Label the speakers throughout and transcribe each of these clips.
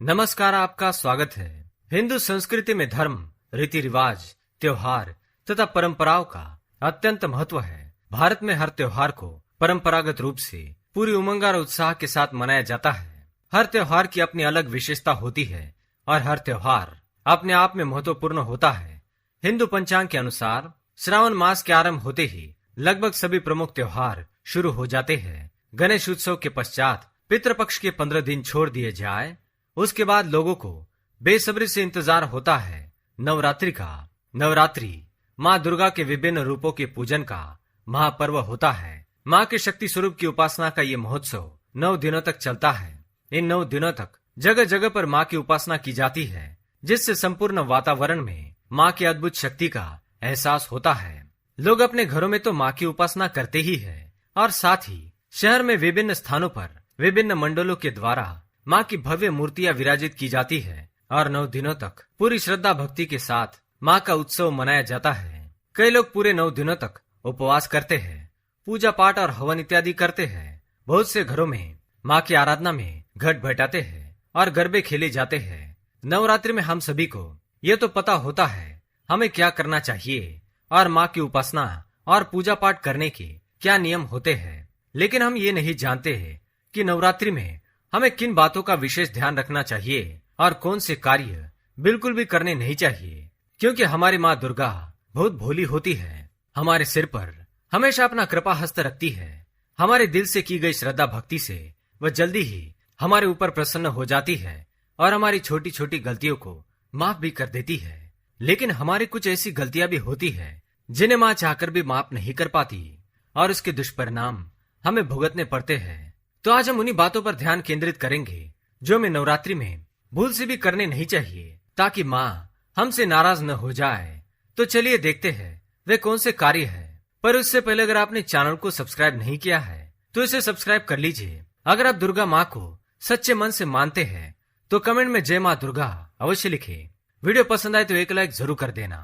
Speaker 1: नमस्कार, आपका स्वागत है। हिंदू संस्कृति में धर्म, रीति रिवाज, त्योहार तथा परंपराओं का अत्यंत महत्व है। भारत में हर त्योहार को परंपरागत रूप से पूरी उमंग और उत्साह के साथ मनाया जाता है। हर त्योहार की अपनी अलग विशेषता होती है और हर त्योहार अपने आप में महत्वपूर्ण होता है। हिंदू पंचांग के अनुसार श्रावण मास के आरंभ होते ही लगभग सभी प्रमुख त्योहार शुरू हो जाते हैं। गणेश उत्सव के पश्चात पितृपक्ष के 15 दिन छोड़ दिए जाए, उसके बाद लोगों को बेसब्री से इंतजार होता है नवरात्रि का। नवरात्रि माँ दुर्गा के विभिन्न रूपों के पूजन का महापर्व होता है। माँ के शक्ति स्वरूप की उपासना का ये महोत्सव 9 दिनों तक चलता है। इन 9 दिनों तक जगह जगह पर माँ की उपासना की जाती है, जिससे संपूर्ण वातावरण में माँ की अद्भुत शक्ति का एहसास होता है। लोग अपने घरों में तो माँ की उपासना करते ही है और साथ ही शहर में विभिन्न स्थानों पर विभिन्न मंडलों के द्वारा माँ की भव्य मूर्तियां विराजित की जाती है और 9 दिनों तक पूरी श्रद्धा भक्ति के साथ माँ का उत्सव मनाया जाता है। कई लोग पूरे 9 दिनों तक उपवास करते हैं, पूजा पाठ और हवन इत्यादि करते हैं। बहुत से घरों में माँ की आराधना में घट बैठाते हैं और गरबे खेले जाते हैं। नवरात्रि में हम सभी को ये तो पता होता है हमें क्या करना चाहिए और माँ की उपासना और पूजा पाठ करने के क्या नियम होते हैं, लेकिन हम ये नहीं जानते हैं कि नवरात्रि में हमें किन बातों का विशेष ध्यान रखना चाहिए और कौन से कार्य बिल्कुल भी करने नहीं चाहिए, क्योंकि हमारी माँ दुर्गा बहुत भोली होती है। हमारे सिर पर हमेशा अपना कृपा हस्त रखती है। हमारे दिल से की गई श्रद्धा भक्ति से वह जल्दी ही हमारे ऊपर प्रसन्न हो जाती है और हमारी छोटी छोटी गलतियों को माफ भी कर देती है। लेकिन हमारी कुछ ऐसी गलतियां भी होती है जिन्हें माँ चाहकर भी माफ नहीं कर पाती और उसके दुष्परिणाम हमें भुगतने पड़ते हैं। तो आज हम उन्हीं बातों पर ध्यान केंद्रित करेंगे जो हमें नवरात्रि में भूल से भी करने नहीं चाहिए, ताकि माँ हमसे नाराज न हो जाए। तो चलिए देखते हैं वे कौन से कार्य है। पर उससे पहले अगर आपने चैनल को सब्सक्राइब नहीं किया है तो इसे सब्सक्राइब कर लीजिए। अगर आप दुर्गा माँ को सच्चे मन से मानते हैं तो कमेंट में जय माँ दुर्गा अवश्य लिखे। वीडियो पसंद आए तो एक लाइक जरूर कर देना।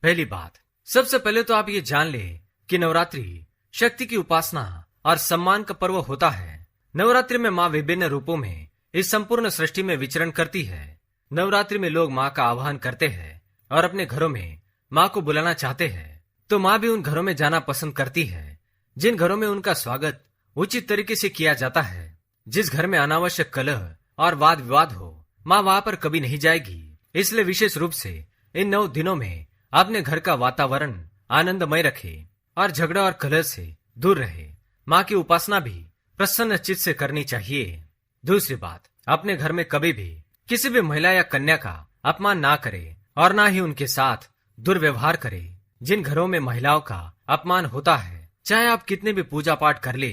Speaker 1: पहली बात, सबसे पहले तो आप ये जान ले कि नवरात्रि शक्ति की उपासना और सम्मान का पर्व होता है। नवरात्रि में माँ विभिन्न रूपों में इस संपूर्ण सृष्टि में विचरण करती है। नवरात्रि में लोग माँ का आह्वान करते हैं और अपने घरों में माँ को बुलाना चाहते हैं, तो माँ भी उन घरों में जाना पसंद करती है जिन घरों में उनका स्वागत उचित तरीके से किया जाता है। जिस घर में अनावश्यक कलह और वाद विवाद हो, माँ वहां पर कभी नहीं जाएगी। इसलिए विशेष रूप से इन 9 दिनों में अपने घर का वातावरण आनंदमय रखे और झगड़ा और कलह से दूर रहे। माँ की उपासना भी प्रसन्न चित्त से करनी चाहिए। दूसरी बात, अपने घर में कभी भी किसी भी महिला या कन्या का अपमान ना करे और ना ही उनके साथ दुर्व्यवहार करे। जिन घरों में महिलाओं का अपमान होता है, चाहे आप कितने भी पूजा पाठ कर ले,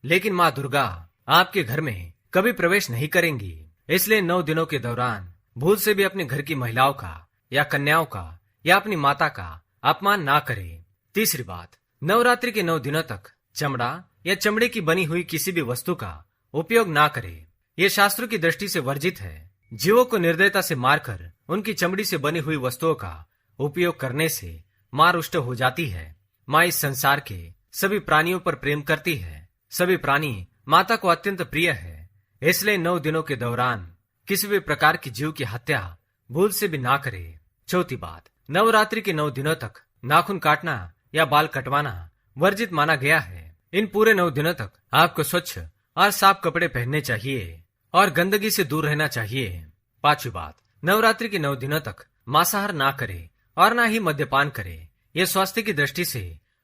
Speaker 1: लेकिन माँ दुर्गा आपके घर में कभी प्रवेश नहीं करेंगी। इसलिए 9 दिनों के दौरान भूल से भी अपने घर की महिलाओं का या कन्याओं का या अपनी माता का अपमान ना करे। तीसरी बात, नवरात्रि के 9 दिनों तक चमड़ा या चमड़े की बनी हुई किसी भी वस्तु का उपयोग ना करे। ये शास्त्रों की दृष्टि से वर्जित है। जीवों को निर्दयता से मारकर उनकी चमड़ी से बनी हुई वस्तुओं का उपयोग करने से माँ रुष्ट हो जाती है। माँ इस संसार के सभी प्राणियों पर प्रेम करती है। सभी प्राणी माता को अत्यंत प्रिय है। इसलिए 9 दिनों के दौरान किसी भी प्रकार की जीव की हत्या भूल से भी ना करे। चौथी बात, नवरात्रि के 9 दिनों तक नाखून काटना या बाल कटवाना वर्जित माना गया है। इन पूरे 9 दिनों तक आपको स्वच्छ और साफ कपड़े पहनने चाहिए और गंदगी से दूर रहना चाहिए। पांचवी बात, नवरात्रि के 9 दिनों तक मांसाहार ना करे और ना ही मद्यपान करे। यह स्वास्थ्य की दृष्टि से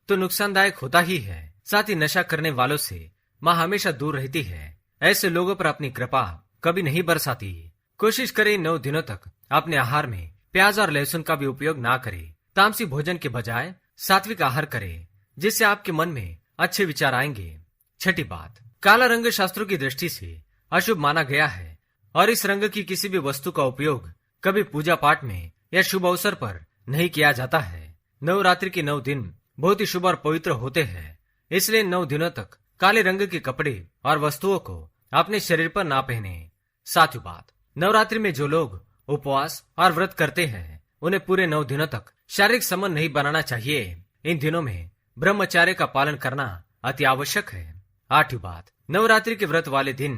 Speaker 1: तो नुकसानदायक होता ही है, साथ ही नशा करने वालों से माँ हमेशा दूर रहती है। ऐसे लोगों पर अपनी कृपा कभी नहीं बरसाती। कोशिश करें 9 दिनों तक अपने आहार में प्याज और लहसुन का भी उपयोग ना करे। तामसी भोजन के बजाय सात्विक आहार करे, जिससे आपके मन में अच्छे विचार आएंगे। छठी बात, काला रंग शास्त्रों की दृष्टि से अशुभ माना गया है और इस रंग की किसी भी वस्तु का उपयोग कभी पूजा पाठ में या शुभ अवसर पर नहीं किया जाता है। नवरात्रि के 9 दिन बहुत ही शुभ और पवित्र होते हैं। इसलिए 9 दिनों तक काले रंग के कपड़े और वस्तुओं को अपने शरीर पर ना पहने। सातवीं बात, नवरात्रि में जो लोग उपवास और व्रत करते हैं उन्हें पूरे 9 दिनों तक शारीरिक संबंध नहीं बनाना चाहिए। इन दिनों में ब्रह्मचर्य का पालन करना अति आवश्यक है। आठवीं बात, नवरात्रि के व्रत वाले दिन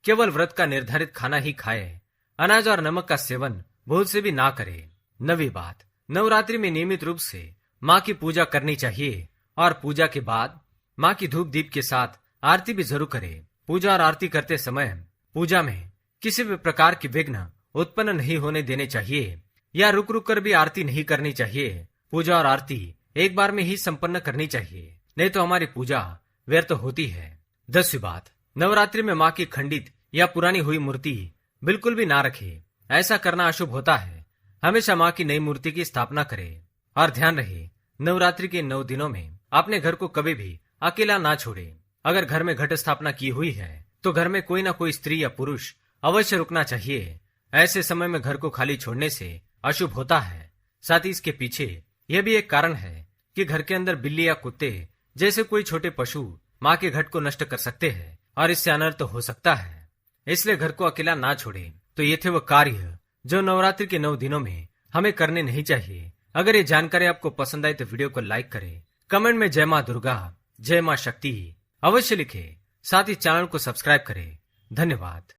Speaker 1: केवल व्रत का निर्धारित खाना ही खाए अनाज और नमक का सेवन भूल से भी ना करें। 9वीं बात, नवरात्रि में नियमित रूप से माँ की पूजा करनी चाहिए और पूजा के बाद माँ की धूप दीप के साथ आरती भी जरूर करें। पूजा और आरती करते समय पूजा में किसी भी प्रकार की विघ्न उत्पन्न नहीं होने देने चाहिए या रुक रुक कर भी आरती नहीं करनी चाहिए। पूजा और आरती एक बार में ही संपन्न करनी चाहिए, नहीं तो हमारी पूजा व्यर्थ होती है। 10वीं बात, नवरात्रि में माँ की खंडित या पुरानी हुई मूर्ति बिल्कुल भी ना रखे। ऐसा करना अशुभ होता है। हमेशा माँ की नई मूर्ति की स्थापना करें और ध्यान रहे नवरात्रि के 9 दिनों में अपने घर को कभी भी अकेला ना छोड़े। अगर घर में घट स्थापना की हुई है तो घर में कोई ना कोई स्त्री या पुरुष अवश्य रुकना चाहिए। ऐसे समय में घर को खाली छोड़ने से अशुभ होता है। साथ ही इसके पीछे यह भी एक कारण है कि घर के अंदर बिल्ली या कुत्ते जैसे कोई छोटे पशु माँ के घट को नष्ट कर सकते हैं और इससे अनर्थ हो सकता है। इसलिए घर को अकेला ना छोड़े। तो ये थे वो कार्य जो नवरात्रि के 9 दिनों में हमें करने नहीं चाहिए। अगर ये जानकारी आपको पसंद आई तो वीडियो को लाइक करें, कमेंट में जय माँ दुर्गा, जय माँ शक्ति अवश्य लिखें। साथ ही चैनल को सब्सक्राइब करें। धन्यवाद।